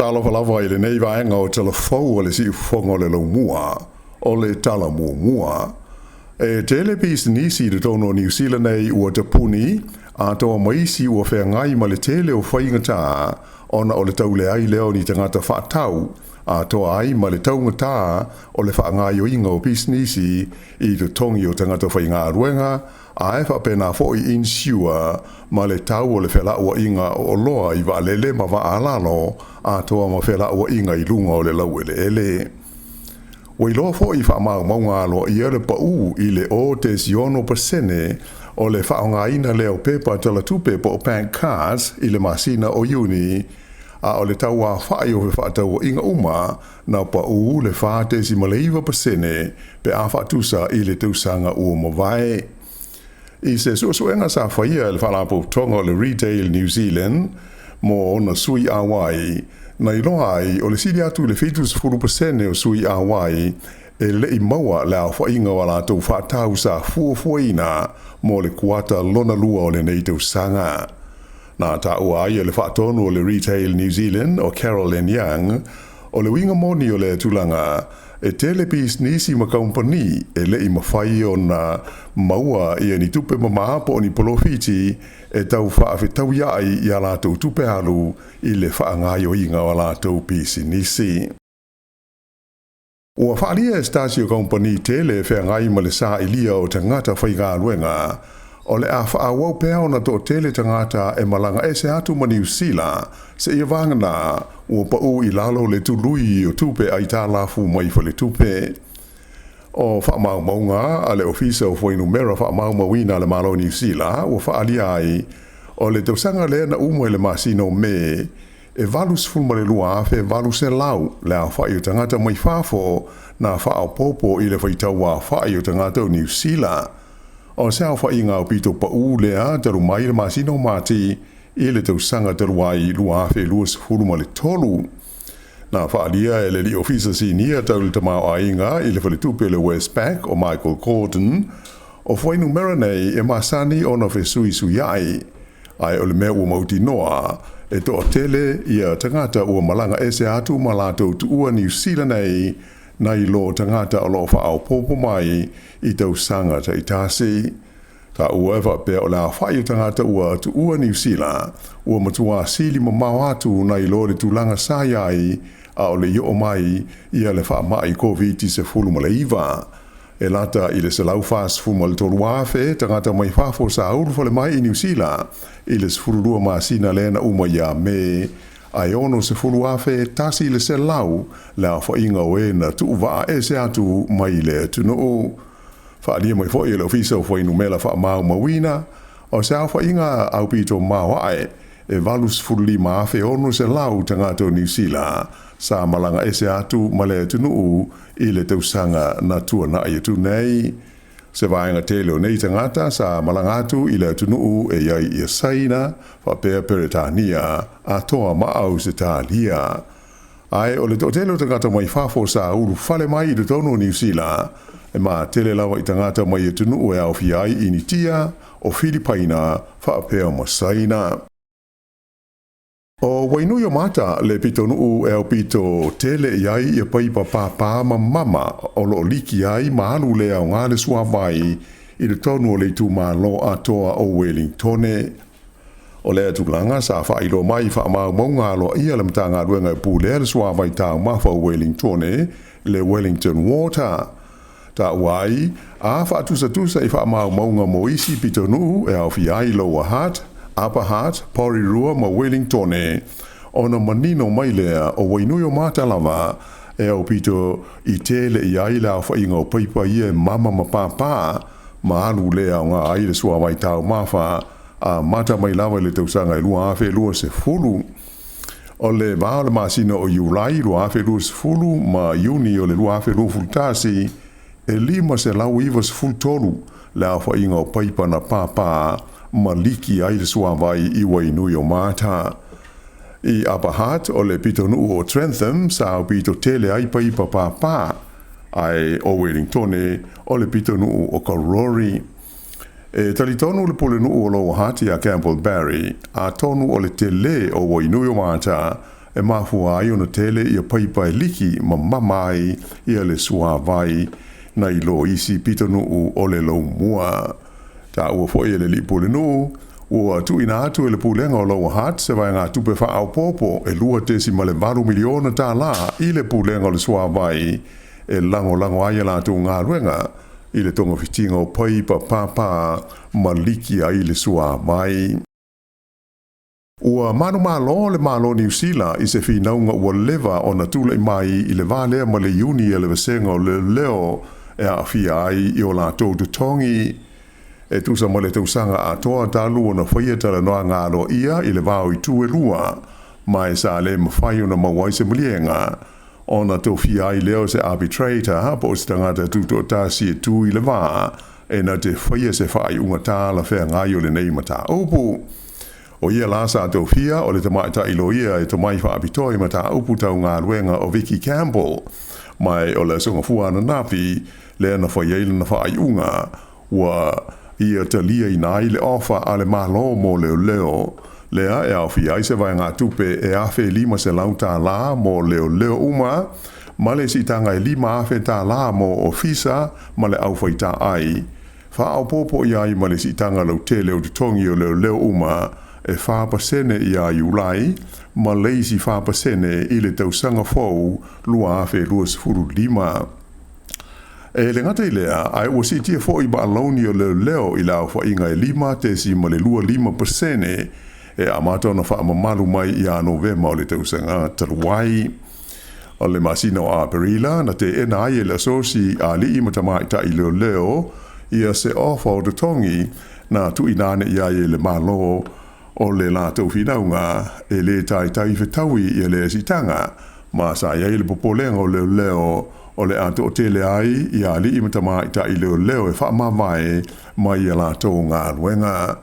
Tala Fou i le nei vaenga o Tala Fou o le si ufonga o le laumua, o le tala mua. E tele pis nisi de tono New Zealand nei ua tapuni, a toa maisi ua whea ngai ma le tele o whaingata, ona o le taule ai leo ni tangata whaatau, a toa ai ma le taungata o le whaangai o inga o pis nisi i te tongi o tangata whainga ruenga, a e whapena fo i insiua ma le tau o le whela ua inga o loa i wa lele ma wa alalo, a toa ma whela ua inga i lunga o le lau ele ele. Wai loa fo i whaamau maunga alo i ele pa i le o te siono pasene o le whaonga ina leo pepa tala tupe po o bank cards i le masina o uni, a o le tau a whai o he whaatau o inga uma na pa le whaate si maleiva pasene pe a whaatusa i le tausanga ua mawai. I se suenga sa whaia le whalapo tonga o le Retail New Zealand mo ona sui a wai, na iloa ai o le siri atu le 50% o sui a wai e le i maua le a whainga o la tau whaatau sa fuafuaina mo le kuata lona lua o le nei tausanga. Na ta ua ai le whaatonu o le Retail New Zealand o Caroline Young o le winga moni o le tulanga e telepis nisi ma company e le i mawhai o na maua i ani tupe mamaapo o ni polofiti e tau whaafetau iai i a lātou tupe halu i le whaangai o inga o lātou pisi nisi. Ua whaalia e Stasio Company tele whaangai ma le sā ilia o tangata whainga luenga o le a whaawau pēa o na tō tele tangata e malanga e se atu ma New Zealand se ia vangana ua pa i lalo le tului o tupe ai Tala Fou mai fa le tupe. O whaamau maunga a le ofisa o Whainumera whaamau mawina le malo New Zealand ua whaalia ai o le tausanga lea na umo le masino me e valus fulma le lua afe valus e lau le a whai o tangata mai whafo na whaau popo i le whaitau a whai o tangata o New Zealand. O se au whai ngā pito pa lea taru mai le masino mati i le tausanga taru ai lua afe luas fulma le tolu. Na whaalia e le li ofisa sinia taru le tamau a inga i le whaletupe le Westpac o Michael Gordon o Whainumera nei e masani o na whesui sui ai. Ai o le mea ua mauti noa e to tele i a tangata ua malanga e se atu ma lātou tuua New Zealand nei na i lo tangata o lo whaau popo mai i tausanga ta itasi. Ta ua ewa pēr o la whai tangata ua tuua New Zealand ua matua sili ma mau atu na i lo le tūlanga sāiai a o le i o mai i a le wha mai COVID-19 ma le iwa. E lata i le salau fast fu ma le tolu afe tangata mai whafo sa auru fale mai i New Zealand i le sifurulua masina lena uma ia me ai ono sifuru afe tasi le selau le a whainga o e na tuuwa e se atu mai le tunuu. Whaalia mai fo i le ofisa o Whainumera wha mau mawina o se a whainga au pito mawae e valus furuli maafe ono se lau tangata o New Zealand sa malanga ese atu male tunuu i le tausanga na tua na i atu nei. Se vaenga tele o nei tangata sa malanga atu i le tunuu e iai i a saina wha pēr peretania a toa maau se tālia. Ai o le tele o tangata mai whafo sa uru fale mai i le tono New Zealand e ma tele lawa i tangata mai i tunuu e au fiai i nitia o Filipaina wha pēr masaina. O wainuio mata le pito nuu e au pito tele iai i a paipa pāpā ma mama o lo liki ai maalu le au ngāle suawai i le tonu o le tu malo atoa o Wellingtone. O le atulanga sa whailo mai wha mau maunga lo ia le mtanga ruenga pu le suawai tau mafa o Wellingtone le Wellington Water. Ta uai a whaatusa i wha mau maunga moisi pito nuu e au fiai Lower Hutt, Upper Hutt, Porirua ma Wellingtone ona manino mai lea o wainuio mātalawa e au pito i tele i aila o whainga o paipa i e mama ma pāpā ma alu lea o ngā aile sua mai tau mawha a mata mai lawa le tausanga i lua afe lua se fulu. O le vāle māsina o Iulai lua afe lua se fulu ma Iuni o le lua afe lua fultasi e lima se lau iwa se fultolu lea o whainga o paipa na pāpā ma liki aile suawai i wainuio mata. I Upper Hutt o le pito nuu o Trentham sa au pito tele ai paipa pāpā ai o Wellingtone o le pito nuu o Karori. E talitonu le pole nuu o Lauan Ati a Campbell Barry a tonu o le tele o wainuio mata e mafua ai ona tele ia pai liki ma mamai ia le sua vai na ilo isi pitonu o le lo mua. Ta ua fo ia le lipo le no, ua tu ina atu e le pulenga o Lauan Hat se vai ngā tupe wha au popo e lua tesi ma le varu miliona tā la i le pulenga o le sua vai e lango aia la tu ngā ruenga i le tonga fitinga o pai pa papa ma liki ai le sua vai. Ua manu malo le malo New Zealand i se whinaunga ua lewa o na tula i mai i le vālea ma le uni e le vesenga o le leo e a fia ai i o la tau tu tongi e tusa ma le tausanga a toa talu o na whaia tala noa ngālo ia i le vāo i tu e lua ma e sa le mawhai o na mawai se mulienga o na tau fia ai leo se arbitrator po se tangata tuto tasi e tu i le vā e na te whaia se whai unga tāla whea ngai o le nei mata upu. O ia la sa tau fia o le tamaita iloia e tomai wha apitoi mata upu tau ngā ruenga o Vicky Campbell mai o le sunga fuana napi le na whaiaila na whai unga ua ia talia i nai le ofa a le malo mo leo lea e au fia i se vai ngā tupe e awhi lima se lau tā la mo leo uma ma le si tanga e lima awhi tā la mo ofisa ma le au whai tā ai wha au popo i ai ma le si tanga lau te leo tutongi o leo uma e whāpasene i a iulai, ma leisi whāpasene i le tausanga fau lua awhi lua sifuru lima. E le ngata i lea, ai ua si tia fo i ba alauni o leo i lau wha inga e lima tesi ma le lua 5% e amata na wha mamalu mai i a Novema o le tausanga taluai. O le masina o a Perila, na te ena ai e le asosi a li i matamai ta i leo, ia se ofa o te tongi na tu inane i ai e le malo o le la tau whinaunga e le tai whetaui i le asitanga ma sa iai le popolenga o leo o le ato o tele ai i a li imatama i ta i leo e wha mamae mai i la tau ngā ruenga.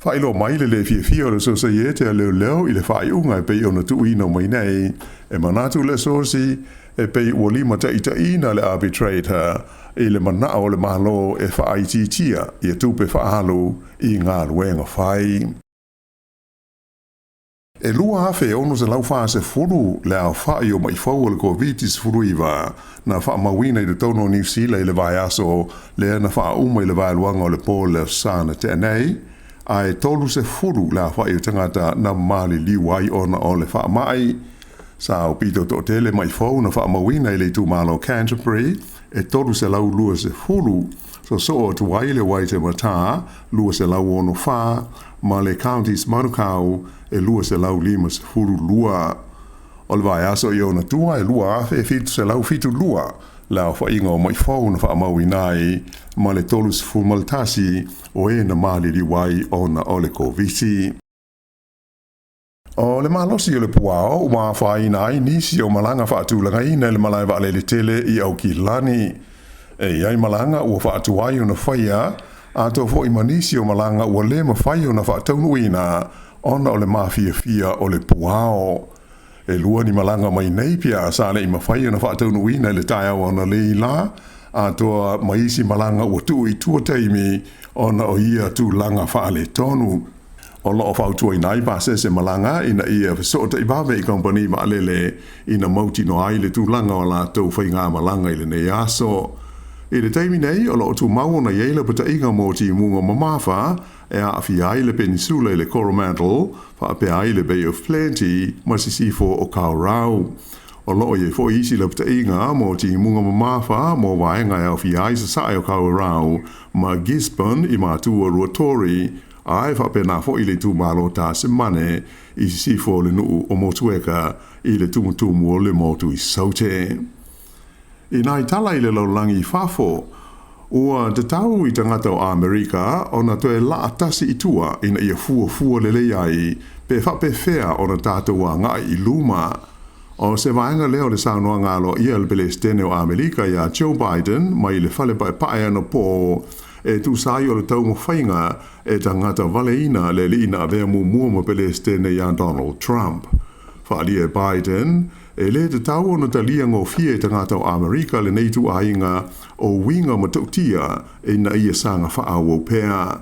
Wha ilo mai le fia o le sosa i e te leo i le wha i unga e pei o na tu ina mai nei e manatu le sosi e pei ua lima ta ina le arbitrator i le mana o le malo e wha aititia i a tupe wha halu i ngā ruenga whai. E lua hafe ono se lau wha se furu le au whai o mai whau le COVID se furu iwa na wha mawina i le tono New Zealand i le vai aso le na wha uma i le vai luanga o le pō le sana tenei a e tolu se furu le au whai o tangata na mali liwai ona o le wha mai sa o pito to tele mai whau na wha mawina i le tu malo Canterbury e tolu se lau lua se furu so o tu wai le wai te mata lua se lau ono wha ma le counties Manukau e lua se lau lima se furu lua. O le vai aso i ona tua e lua afe e fitu se lau fitu lua lau wha inga o mai whau na wha maui nai ma le tolu se furu maltasi o e na mali li wai ona o le kovisi. O le malosi o le puao o maa whai nai nisi o malanga wha atulanga i na le malai wa le tele i au ki lani. E iai malanga ua wha atuai o na whaia a tō fo i manisi o malanga ua le ma whai o na wha taunu ina ona o le mafia o le puao. E lua ni malanga mai nei pia sa le i ma whai o na wha taunu ina le taia o na le ila a tō maisi malanga ua tu i tua teimi ona o ia tu langa wha le tonu. O loo whautua i nai pa se malanga ina ia fesota i bawe i kompani ma alele ina mauti no ai le tu langa o la tau whai ngā malanga i le nei aso. I le taimi nei, o loo tu mau na yeila pata inga mōti i munga mamafa e a awhi ai le peninsula i le Coromandel, wha ape ai le Bay of Plenty, masisifo o Kaurau. O loo ye fo isi le pata inga mōti i munga mamafa mō waenga e awhi ai sa sae o Kaurau, ma Gisborne i mātua Ruatori, ai wha ape nā fo i le tu malo tā se mane i sifo le nuu o motueka i le tumutumu o le motu i saute. I nai tala i le laulangi whafo, ua te tau i tangata o Amerika o na toe la atasi i tua ina ia fua lele ai pe whape whea o na tātou a ngai i luma. O se vaenga leo le saunoa ngalo ia le Palestine o Amerika ia Joe Biden mai le whale pae ana pō e tu sai o le tau mawhainga e tangata waleina le liina avea mua ma Palestine ia Donald Trump. Whaalia Biden e le te tau ona talia ngō fie e tangata o Amerika le neitu ainga o winga matautia e na ia sanga whaau o pēa.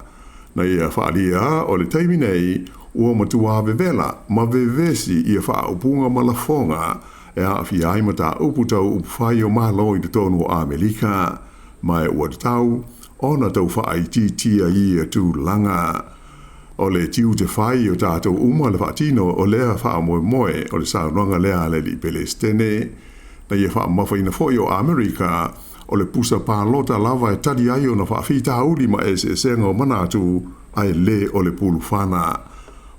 Na ia whaalia o le taimi nei ua matua vevela ma vevesi ia whaupunga malafonga e a fiai mata uputau upwhai o malo i te tonu o Amerika. Mai ua tau, ona tau whaai titia i e tū langa. O le tiu te whai o tātou uma le whaatino o lea wha moe moe o le saunoanga lea le li Pelestene. Na ia wha mawhaina fwoi o Amerika o le pusa pālota lava e tadi ai o na whaafita uli ma e senga o manatu ai le o le pulu whana.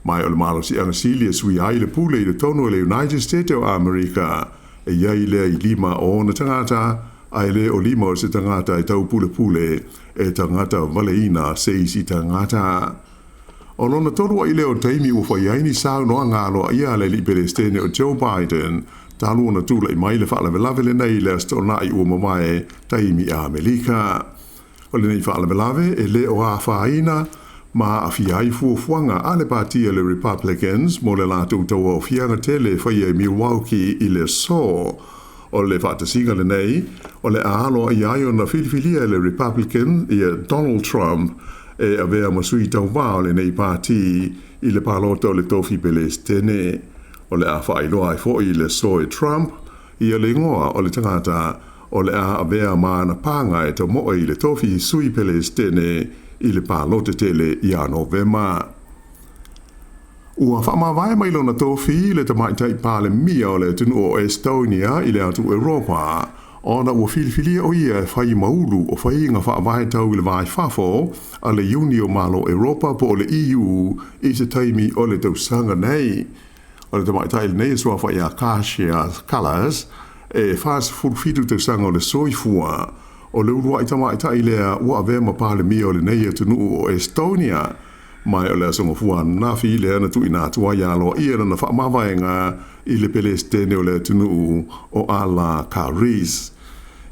Mai o le malo si anga silia sui ai le pule i le tono o le United States o Amerika e iai lea i lima o na tangata ai le o lima o se tangata e tau pule e tangata valeina se isi tangata. O lona tolu i leo taimi ua whaiaini sao noa ngalo ia le li Pelestene o Joe Biden, talu ona tula i mai le whaalavelave le nei le astona i ua mamae taimi a Amerika. O le nei whaalavelave e le o a whaina ma a fiai fuafuanga a le patia le Republicans mo le lātou tau o fianga tele whaia i Milwaukee i le so. O le whaatasinga le nei, o le aalo i ai o na filifilia le Republican i Donald Trump e avea masui tau wao le nei pāti i le pālota o le tofi Pelestene. O le a whailoa i fo i le so e Trump, i le ngoa o le tangata o le a avea maana panga e tau moa i le tofi sui Pelestene i le pālota tele i a Novema. Ua whamawai mai lona tofi le tamaitai pāle mia o le tunu o Estonia i le atu Europa, ona ua filifilia o ia e whai maulu o whai inga whaawai tau i le vai whafo a le Unio Malo Europa po o le EU i se taimi o le tausanga nei. O le tamaitai le nei sua whai a Kasia Kalas e whaas furufitu tausanga o le soifua o le urua i tamaitai lea ua avea ma pāle mia o le nei tunu o Estonia mai o le asonga fua nafi le ana tu ina tua ialo ia na whaamawaenga i le Pelestene o le tunu o ala Karis.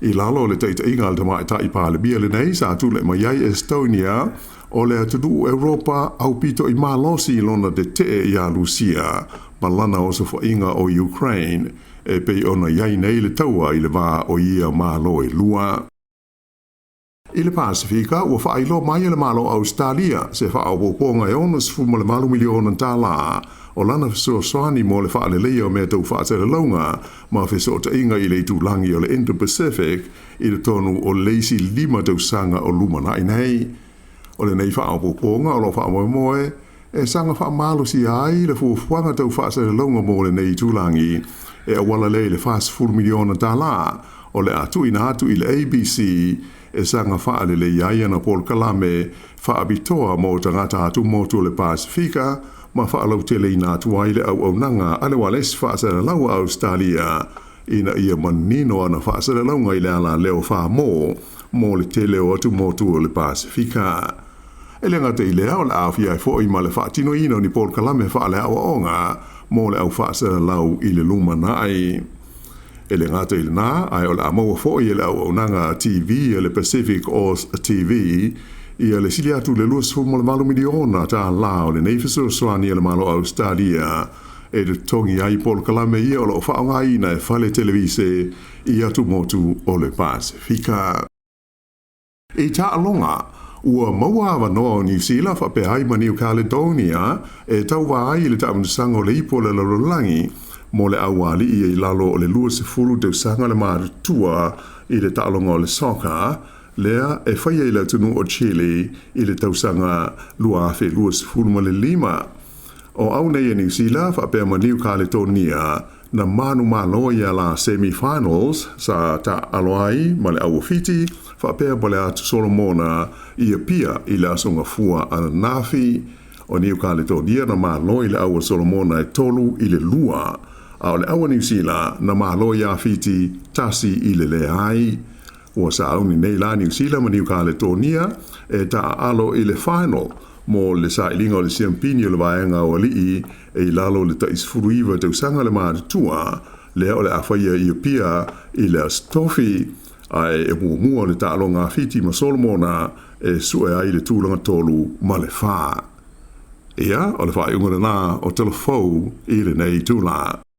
I lalo le teita inga al tamai i pāle bia le nei sa tu le maiai Estonia o le tunu Europa au pito i malosi lona de te i a Lucia malana o sa inga o Ukraine e pei ona iai nei le taua i le vā o ia malo e lua. I le Pasifika, ua whailo mai le malo Australia, se whaopoponga e ona sfuma le malu miliona tala, o lana fesoasoani mo le whaalelea o mea tau whaatera launga, ma fesota inga i le tūlangi o le Indo-Pacific, i le tonu o leisi lima tau sanga o lumana nei. O le nei whaopoponga o lo whaamoemoe, e sanga whaamalo si ai le fuafuanga tau whaatera launga mo le nei tūlangi, e awala le fast 4 miliona tala, o le atu ina atu i le ABC, e sanga whaale le iaia na Paul Kalame whaabitoa mo tangata atu motu le Pasifika ma whaalau tele ina atu aile au nanga ale wales whaasara laua Australia ina ia manino ana whaasara launga i le ala leo wha mo le tele o atu motu le Pasifika. E le ngata i lea o le awhia e fo i ma le whaatino ino ni Paul Kalame whaale awa onga mo le au whaasara lau i le luma nai. E le ngata i le nā, ai o le amaua fo i le au nanga TV, le Pacific Oz TV, i le sili atu le luas fumo le malu miliona ta la o le neifiso soani le malo Australia, e le tongi ai Paul Kalame ia o lo whaonga ina e whale televise i atu motu o le Pasifika. E ta alonga, ua maua awa noa o New Zealand whape ai ma New Caledonia, e tau wa ai le taamnisanga o le ipo le larolangi, mo le awali i lalo o le lua se furu te usanga le mātua i le ta'alonga o le soka, lea e whaia i le tunu o Chile i le tausanga lua awhi lua se furu ma le lima. O au nei e New Zealand whapea ma New Caledonia na manu malo i la semi-finals sa ta aloai ma le awafiti whapea ma le atu Solomona i a pia i le asonga fua ana nafi o New Caledonia na malo i le awa Solomona e tolu i le lua. A o le awa New Zealand na malo ia fiti tasi i le ai. Ua sa auni nei la New Zealand ma New Caledonia e ta alo i le final mo le sa ilinga o le siampini o le vaenga o li e lalo le ta isfuruiva te usanga le mātua le o le awhaia i pia i le stofi ai e mua le ta alo ngā fiti ma Solomona e sue ai le tūlanga tolu ma le wha. Ia o le wha iunga nā o Tala Fou i le nei tūlanga.